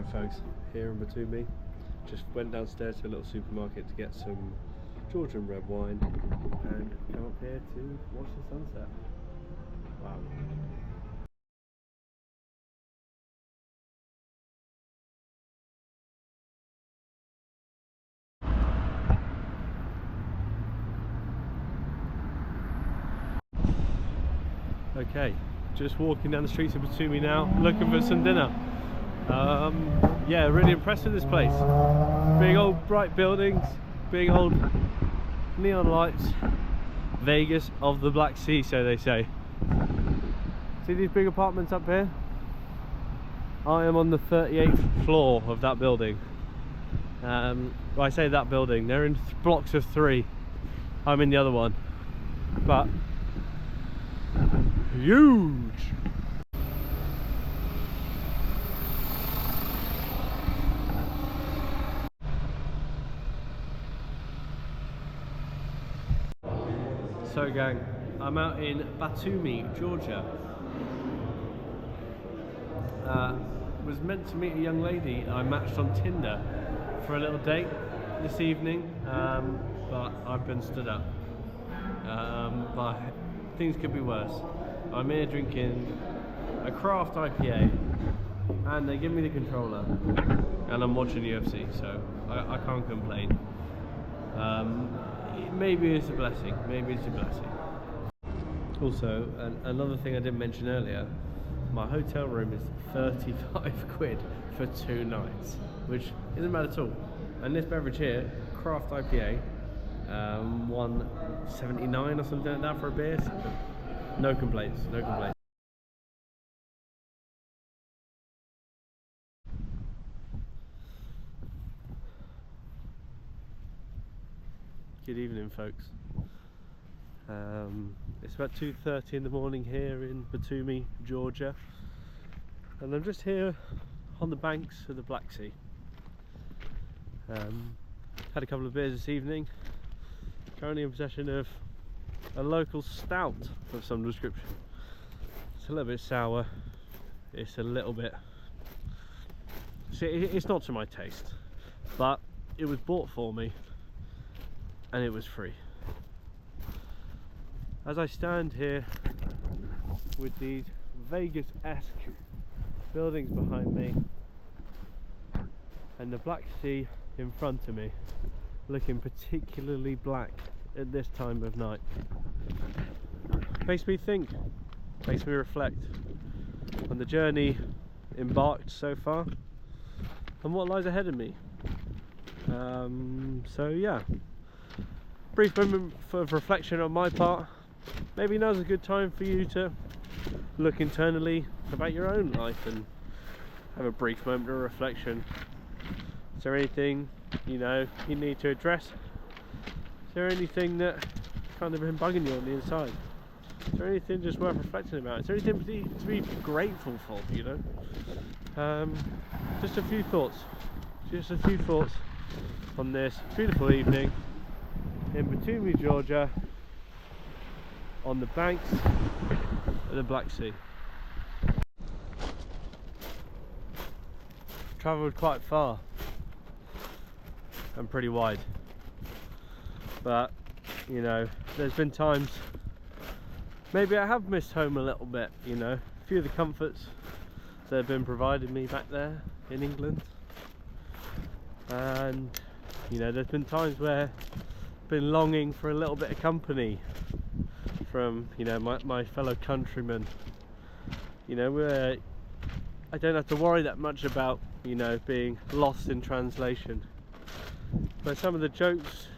Right folks, here in Batumi, just went downstairs to a little supermarket to get some Georgian red wine and come up here to watch the sunset. Wow. Okay, just walking down the streets of Batumi now, looking for some dinner. Yeah, really impressed with this place. Big old bright buildings, big old neon lights. Vegas of the Black Sea, so they say. See these big apartments up here? I am on the 38th floor of that building. Well, I say that building, they're in blocks of 3. I'm in the other one. But huge! So gang, I'm out in Batumi, Georgia. Was meant to meet a young lady I matched on Tinder for a little date this evening, but I've been stood up. But things could be worse. I'm here drinking a craft IPA and they give me the controller and I'm watching UFC, so I can't complain. Maybe it's a blessing, maybe it's a blessing. Also, another thing I didn't mention earlier, my hotel room is 35 quid for 2 nights, which isn't bad at all. And this beverage here, craft IPA, 179 or something like that for a beer. So no complaints, no complaints. Good evening folks. It's about 2:30 in the morning here in Batumi, Georgia, and I'm just here on the banks of the Black Sea. Had a couple of beers this evening, currently in possession of a local stout of some description. It's a little bit sour, it's a little bit... See, it's not to my taste, but it was bought for me and it was free. As I stand here with these Vegas-esque buildings behind me and the Black Sea in front of me, looking particularly black at this time of night, makes me think, makes me reflect on the journey embarked so far and what lies ahead of me. So yeah, brief moment of reflection on my part. Maybe now's a good time for you to look internally about your own life and have a brief moment of reflection. Is there anything you need to address? Is there anything that kind of been bugging you on the inside? Is there anything just worth reflecting about? Is there anything to be grateful for, Just a few thoughts. Just a few thoughts on this beautiful evening in Batumi, Georgia, on the banks of the Black Sea. Travelled quite far and pretty wide, but there's been times maybe I have missed home a little bit. A few of the comforts that have been provided me back there in England, and there's been times where I've been longing for a little bit of company from my fellow countrymen, where I don't have to worry that much about being lost in translation, but some of the jokes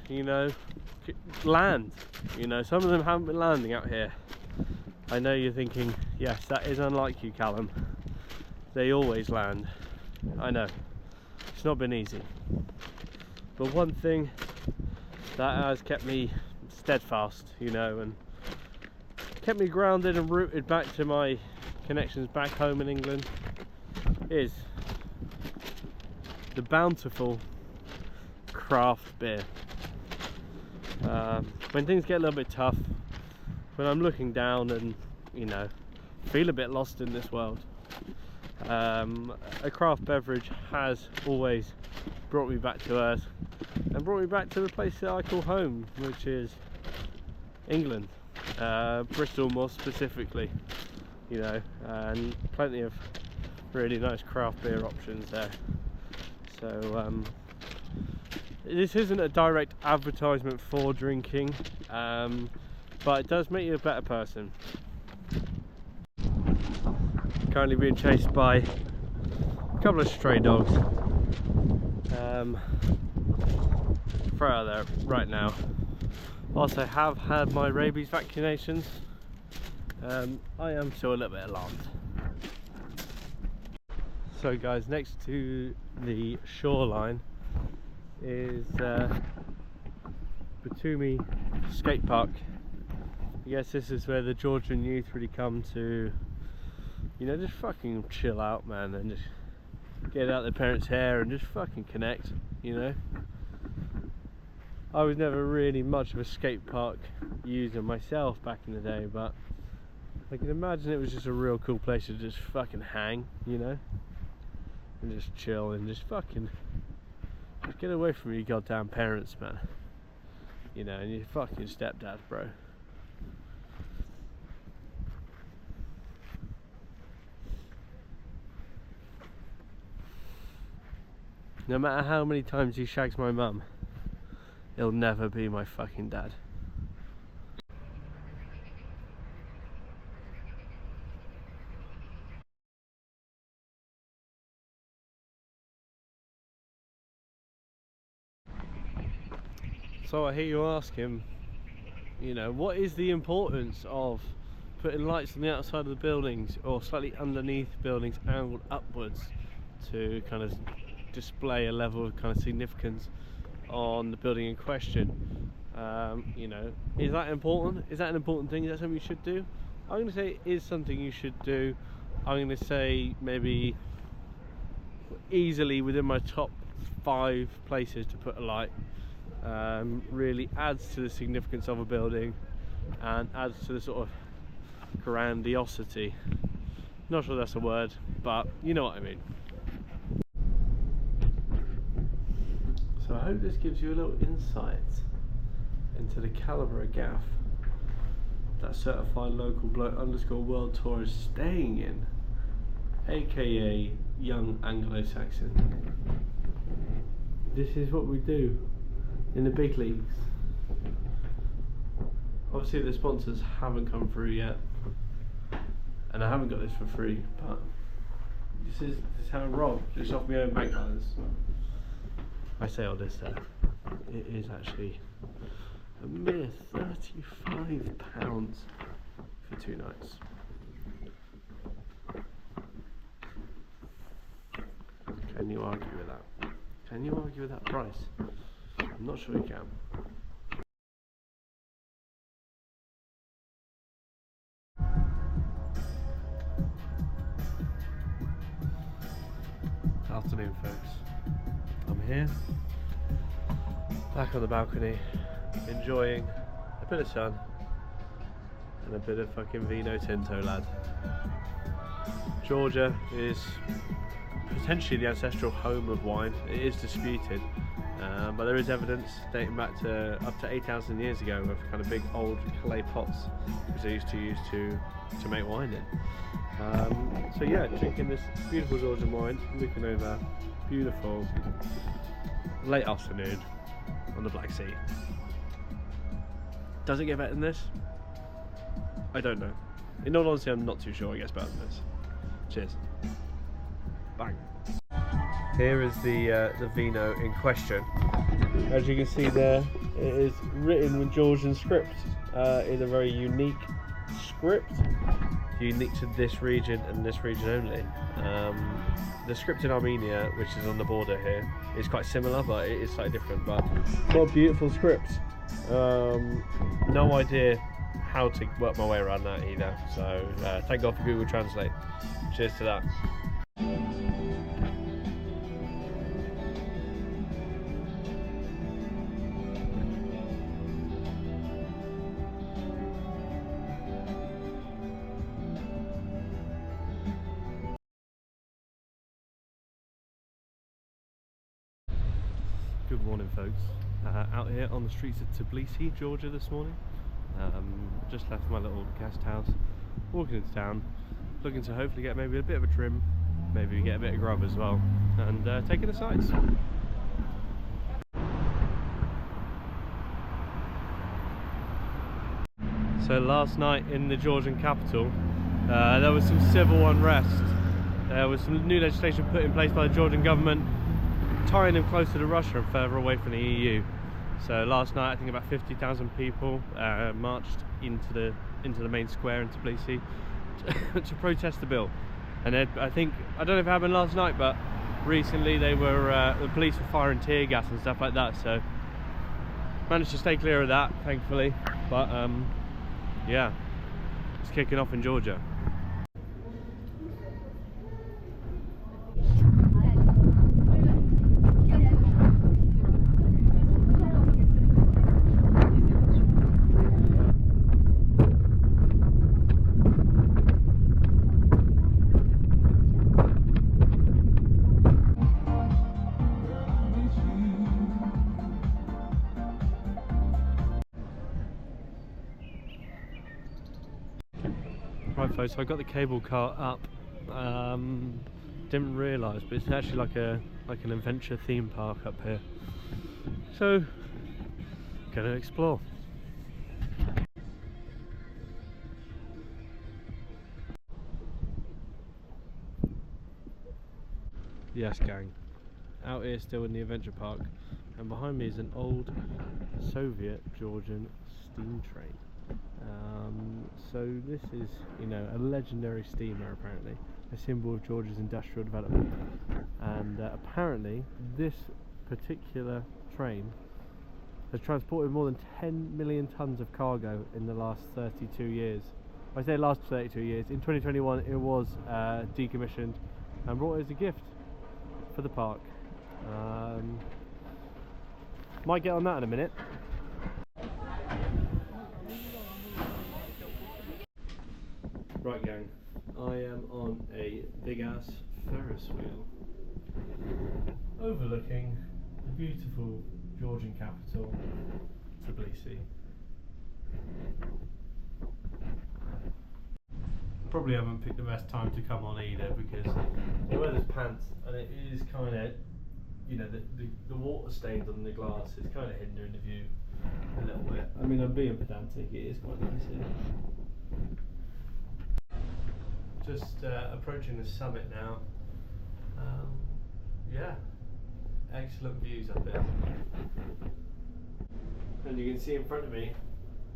land. Some of them haven't been landing out here. I know you're thinking, yes, that is unlike you, Callum, they always land. I know it's not been easy, but one thing that has kept me steadfast, and kept me grounded and rooted back to my connections back home in England, is the bountiful craft beer. When things get a little bit tough, when I'm looking down and feel a bit lost in this world, A craft beverage has always brought me back to earth and brought me back to the place that I call home, which is England, Bristol more specifically, you know, and plenty of really nice craft beer options there. So this isn't a direct advertisement for drinking, but it does make you a better person. Currently being chased by a couple of stray dogs. Throw out there right now. Whilst I have had my rabies vaccinations, I am still a little bit alarmed. So guys, next to the shoreline is Batumi skate park. I guess this is where the Georgian youth really come to, you know, just fucking chill out, man, and just get out their parents' hair and just fucking connect, you know. I was never really much of a skate park user myself back in the day, but I can imagine it was just a real cool place to just fucking hang, you know, and just chill and just fucking just get away from your goddamn parents, man, you know, and your fucking stepdad, bro. No matter how many times he shags my mum, he'll never be my fucking dad. So I hear you ask him, you know, what is the importance of putting lights on the outside of the buildings or slightly underneath buildings angled upwards to kind of display a level of kind of significance on the building in question? You know, is that important? Is that an important thing? Is that something you should do? I'm going to say it is something you should do. I'm going to say maybe easily within my top 5 places to put a light. Really adds to the significance of a building and adds to the sort of grandiosity. Not sure that's a word, but you know what I mean. So I hope this gives you a little insight into the calibre of gaff that certified local bloke _ world tour is staying in, aka young Anglo-Saxon. This is what we do in the big leagues. Obviously the sponsors haven't come through yet, and I haven't got this for free, but this is how I roll, just off my own bank balance. I say all this there, it is actually a mere £35 for 2 nights. Can you argue with that? Can you argue with that price? I'm not sure you can. Afternoon, folks. I'm here, back on the balcony, enjoying a bit of sun and a bit of fucking vino tinto, lad. Georgia is potentially the ancestral home of wine. It is disputed, but there is evidence dating back to up to 8,000 years ago of kind of big old clay pots which they used to use to make wine in. So yeah, drinking this beautiful Georgian wine, looking over beautiful late afternoon on the Black Sea. Does it get better than this? I don't know. In all honesty, I'm not too sure it gets better than this. Cheers. Bang. Here is the vino in question. As you can see there, it is written with Georgian script. It's a very unique script, unique to this region and this region only. The script in Armenia, which is on the border here, is quite similar, but it is slightly different. But what a beautiful script. No idea how to work my way around that either. So thank God for Google Translate. Cheers to that. Good morning, folks. Out here on the streets of Tbilisi, Georgia this morning. Just left my little guest house, walking into town, looking to hopefully get maybe a bit of a trim, maybe get a bit of grub as well, and taking the sights. So last night in the Georgian capital, there was some civil unrest. There was some new legislation put in place by the Georgian government, tying them closer to Russia and further away from the EU. So last night, I think about 50,000 people marched into the main square in Tbilisi to protest the bill. And I don't know if it happened last night, but recently the police were firing tear gas and stuff like that. So managed to stay clear of that, thankfully. But yeah, it's kicking off in Georgia. Right, folks, so I got the cable car up. Didn't realise, but it's actually like an adventure theme park up here. So, gonna explore. Yes, gang. Out here still in the adventure park, and behind me is an old Soviet Georgian steam train. So this is, a legendary steamer apparently, a symbol of Georgia's industrial development. And apparently this particular train has transported more than 10 million tons of cargo in the last 32 years. I say last 32 years. In 2021 it was decommissioned and brought as a gift for the park. Might get on that in a minute. Right, gang, I am on a big ass Ferris wheel overlooking the beautiful Georgian capital, Tbilisi. Probably haven't picked the best time to come on either, because the weather's pants and it is kind of, the water stains on the glass is kind of hindering the view a little bit. I mean, I'm being pedantic, it is quite nice here. Just approaching the summit now. Yeah, excellent views up here. And you can see in front of me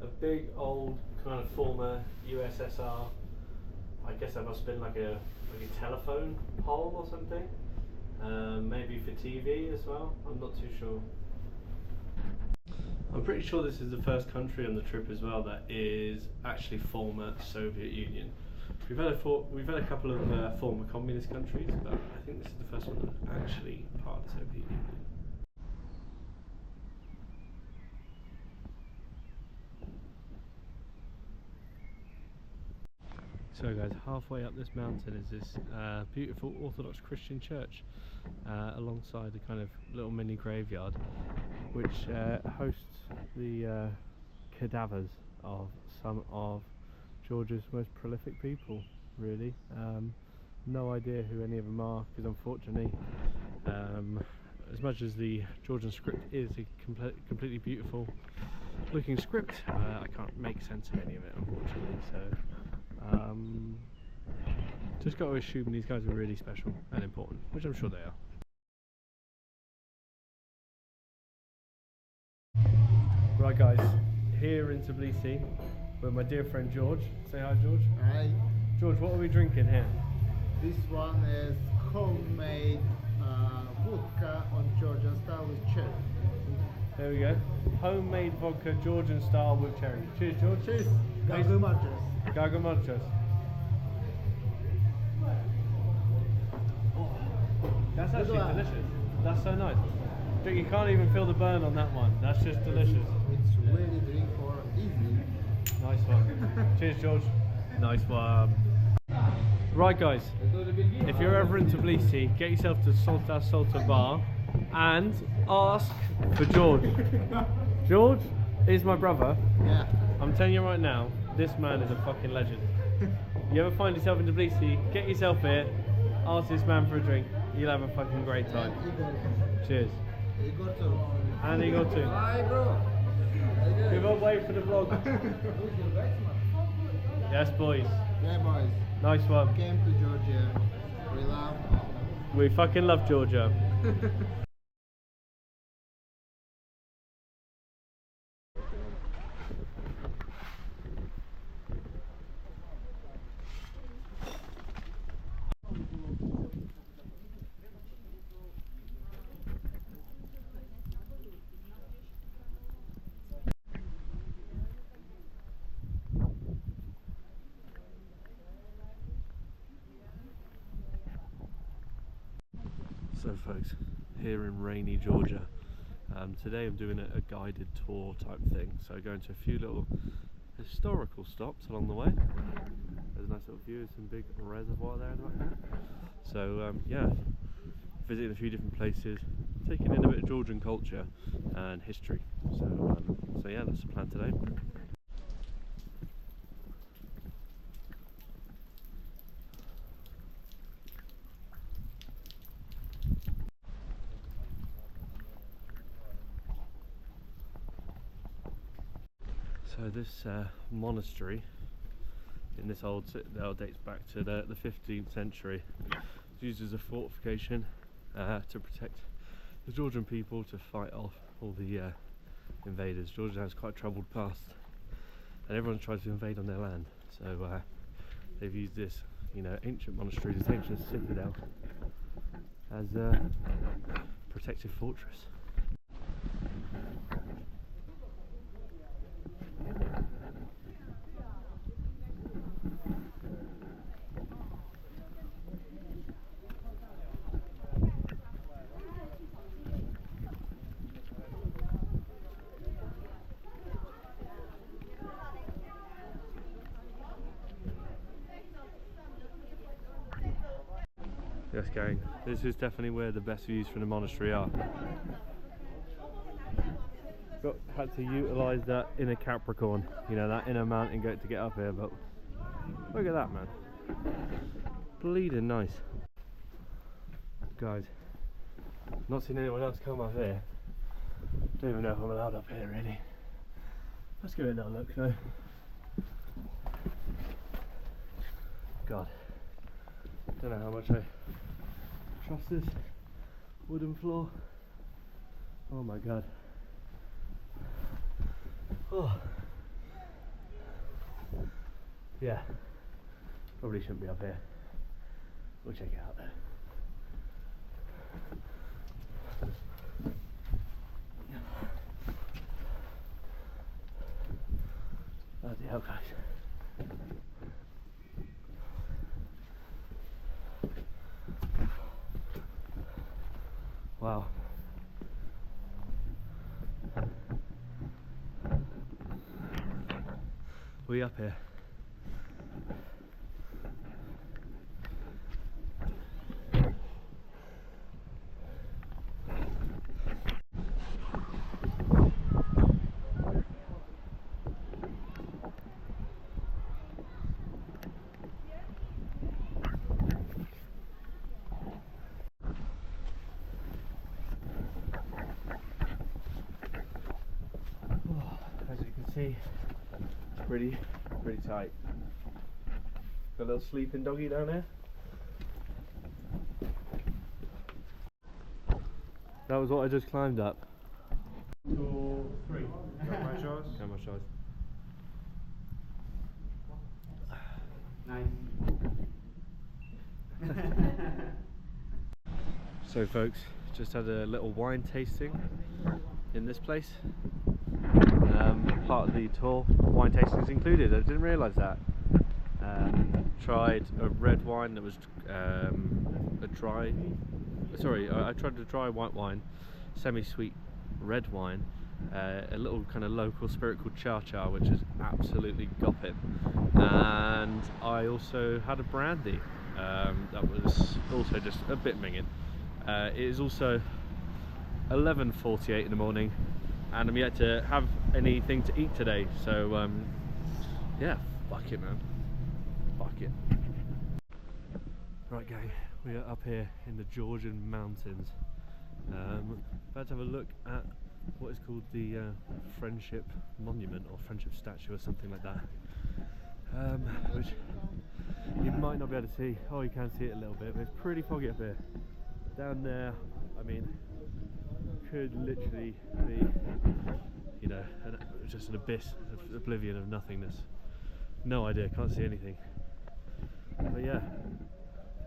a big old kind of former USSR. I guess that must have been like a telephone pole or something. Maybe for TV as well. I'm not too sure. I'm pretty sure this is the first country on the trip as well that is actually former Soviet Union. We've had a couple of former communist countries, but I think this is the first one that's actually part of the Soviet Union. So guys, halfway up this mountain is this beautiful Orthodox Christian church alongside a kind of little mini graveyard, which hosts the cadavers of some of Georgia's most prolific people, really. No idea who any of them are, because unfortunately, as much as the Georgian script is a completely beautiful looking script, I can't make sense of any of it, unfortunately. So just got to assume these guys are really special and important, which I'm sure they are. Right, guys, here in Tbilisi with my dear friend George. Say hi, George. Hi. George, what are we drinking here? This one is homemade vodka on Georgian style with cherry. There we go. Homemade vodka, Georgian style with cherry. Cheers, George. Cheers. Gagumarchas. Gagumarchas. Oh, that's actually delicious. That's so nice. But you can't even feel the burn on that one. That's just delicious. It's really drink for easy. Nice one. Cheers, George. Nice one. Right, guys, if you're ever in Tbilisi, get yourself to Salta Bar. and ask for George. George is my brother. Yeah. I'm telling you right now, this man is a fucking legend. You ever find yourself in Tbilisi, get yourself here, ask this man for a drink. You'll have a fucking great time. Cheers. Igor too. And Igor too. Hi, bro. Give up, wait for the vlog. Yes, boys. Yeah, boys. Nice one. Came to Georgia. We love. We fucking love Georgia. So folks, here in rainy Georgia, today I'm doing a guided tour type thing, so going to a few little historical stops along the way. There's a nice little view of some big reservoir there in the background. So yeah, visiting a few different places, taking in a bit of Georgian culture and history. So yeah, that's the plan today. So this monastery in this old citadel dates back to the 15th century. It's used as a fortification to protect the Georgian people, to fight off all the invaders. Georgia has quite a troubled past, and everyone tries to invade on their land. So they've used this, ancient monastery, this ancient citadel, as a protective fortress. Yes, gang, this is definitely where the best views from the monastery are. Had to utilise that inner Capricorn, that inner mountain goat to get up here, but look at that, man. Bleeding nice. Guys, not seen anyone else come up here. Don't even know if I'm allowed up here, really. Let's give it a little look, though. God, don't know how much I trust this wooden floor. Oh my god. Oh. Yeah, probably shouldn't be up here. We'll check it out though. Bloody hell, guys. Wow. We up here. As you can see, it's pretty tight. Got a little sleeping doggy down there. That was what I just climbed up. 2, 3. Camera shots. Nice. So folks, just had a little wine tasting in this place. Part of the tour, wine tasting is included. I didn't realise that. Tried a red wine that was a dry. Sorry, I tried a dry white wine, semi-sweet red wine, a little kind of local spirit called Cha-Cha, which is absolutely gopping. And I also had a brandy that was also just a bit minging. It is also 11:48 in the morning, and I'm yet to have anything to eat today. So yeah, fuck it, man. Fuck it. Right, gang, we are up here in the Georgian mountains. About to have a look at what is called the Friendship Monument or Friendship Statue or something like that, which you might not be able to see. Oh, you can see it a little bit, but it's pretty foggy up here. Down there, I mean, could literally be, you know, just an abyss of oblivion of nothingness. No idea, can't see anything. But yeah,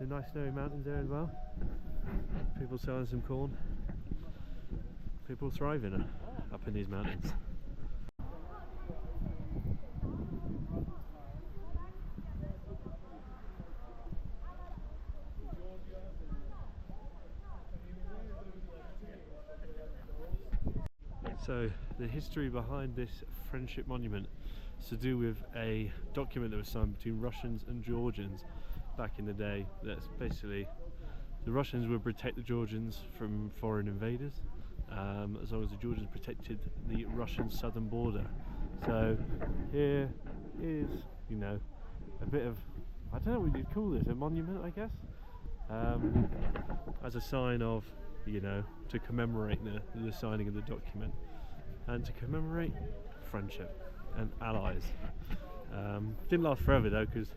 the nice snowy mountains there as well. People selling some corn. People thriving up in these mountains. So the history behind this friendship monument is to do with a document that was signed between Russians and Georgians back in the day. That's basically the Russians would protect the Georgians from foreign invaders, as long as the Georgians protected the Russian southern border. So here is, you know, a bit of, I don't know what you'd call this, a monument, I guess, as a sign of, you know, to commemorate the signing of the document and to commemorate friendship and allies. Didn't last forever though, because,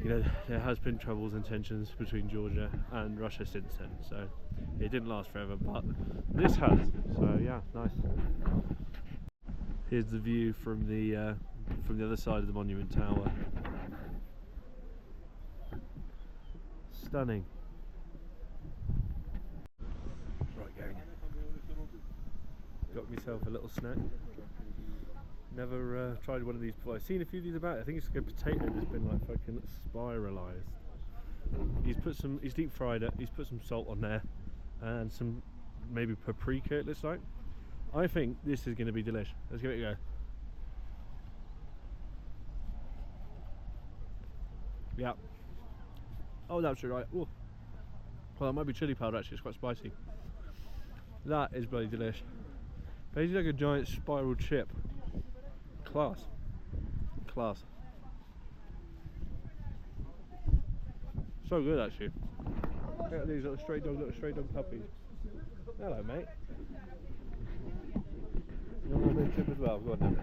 you know, there has been troubles and tensions between Georgia and Russia since then, so it didn't last forever, but this has. So yeah, nice. Here's the view from the other side of the monument tower. Stunning. Right, gang. Got myself a little snack. Never tried one of these before. I've seen a few of these about. I think it's like a potato that's been like fucking spiralised. He's deep fried it. He's put some salt on there and some maybe paprika, it looks like. I think this is going to be delish. Let's give it a go. Yeah. Oh, that's right. Ooh. Well, that might be chili powder actually. It's quite spicy. That is bloody delish. Basically like a giant spiral chip. Class. Class. So good actually. Look at these little stray dog puppies. Hello, mate. You want a bit of chip as well? Go on then.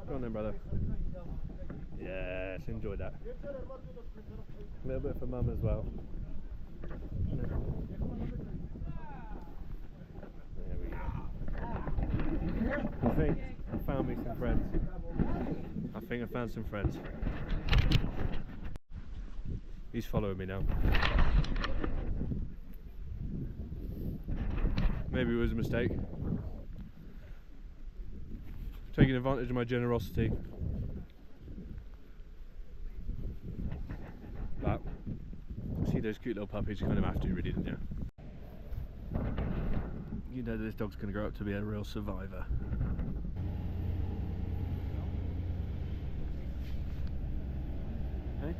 Go on then, brother. Yes, enjoy that. A little bit for mum as well. There we go. I think I found me some friends. I think I found some friends. He's following me now. Maybe it was a mistake. Taking advantage of my generosity. But see those cute little puppies, you kind of have to, really, didn't you? You know that this dog's going to grow up to be a real survivor. Hey?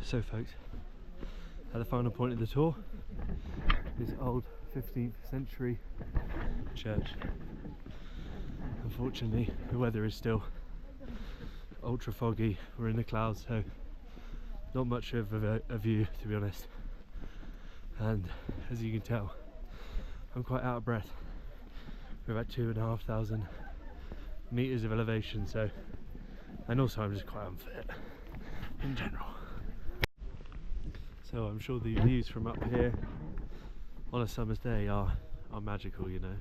So folks, at the final point of the tour, this old 15th century church. Unfortunately, the weather is still ultra foggy. We're in the clouds, so not much of a view, to be honest. And as you can tell, I'm quite out of breath. We're at 2,500 meters of elevation, so, and also I'm just quite unfit in general. So I'm sure the views from up here on a summer's day are magical, you know,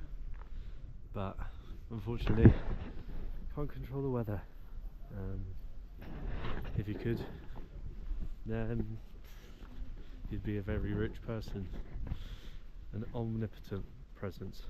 but unfortunately can't control the weather. If you could, then you'd be a very rich person, an omnipotent presence.